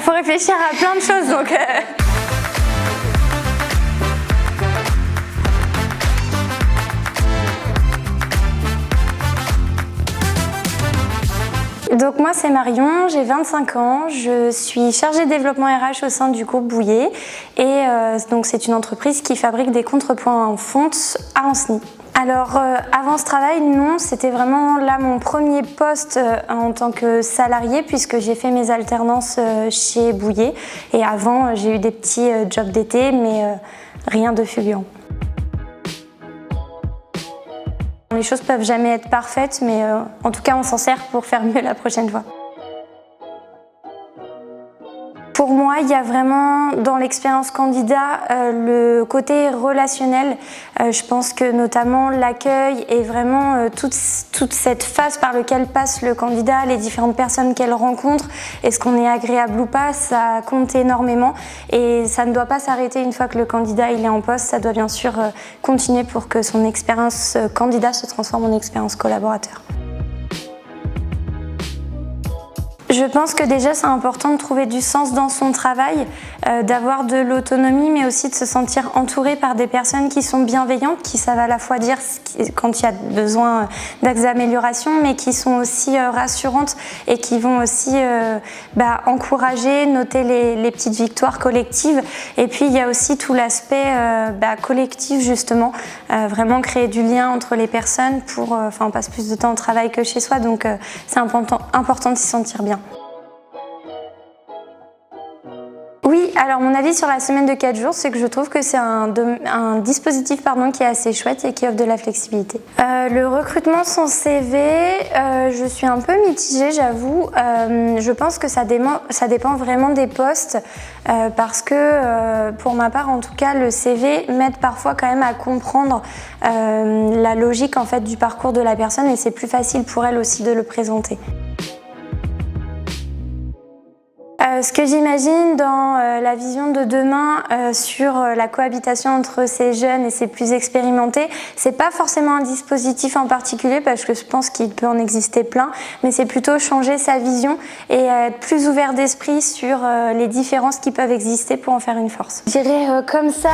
Faut réfléchir à plein de choses donc. Donc moi c'est Marion, j'ai 25 ans, je suis chargée de développement RH au sein du groupe Bouillet et donc c'est une entreprise qui fabrique des contrepoints en fonte à Ancenis. Alors avant ce travail, non, c'était vraiment là mon premier poste en tant que salarié puisque j'ai fait mes alternances chez Bouillet et avant j'ai eu des petits jobs d'été mais rien de fulgurant. Les choses peuvent jamais être parfaites, mais en tout cas, on s'en sert pour faire mieux la prochaine fois. Pour moi, il y a vraiment dans l'expérience candidat le côté relationnel. Je pense que notamment l'accueil et vraiment toute cette phase par laquelle passe le candidat, les différentes personnes qu'elle rencontre, est-ce qu'on est agréable ou pas, ça compte énormément et ça ne doit pas s'arrêter une fois que le candidat il est en poste, ça doit bien sûr continuer pour que son expérience candidat se transforme en expérience collaborateur. Je pense que déjà c'est important de trouver du sens dans son travail, d'avoir de l'autonomie mais aussi de se sentir entouré par des personnes qui sont bienveillantes, qui savent à la fois dire quand il y a besoin d'axes d'amélioration mais qui sont aussi rassurantes et qui vont aussi encourager, noter les petites victoires collectives. Et puis il y a aussi tout l'aspect collectif justement, vraiment créer du lien entre les personnes pour, on passe plus de temps au travail que chez soi donc c'est important de s'y sentir bien. Oui, alors mon avis sur la semaine de 4 jours, c'est que je trouve que c'est un dispositif qui est assez chouette et qui offre de la flexibilité. Le recrutement sans CV, je suis un peu mitigée, j'avoue. Je pense que ça dépend vraiment des postes parce que pour ma part, en tout cas, le CV m'aide parfois quand même à comprendre la logique en fait du parcours de la personne et c'est plus facile pour elle aussi de le présenter. Ce que j'imagine dans la vision de demain sur la cohabitation entre ces jeunes et ces plus expérimentés, c'est pas forcément un dispositif en particulier parce que je pense qu'il peut en exister plein, mais c'est plutôt changer sa vision et être plus ouvert d'esprit sur les différences qui peuvent exister pour en faire une force. Je dirais comme ça.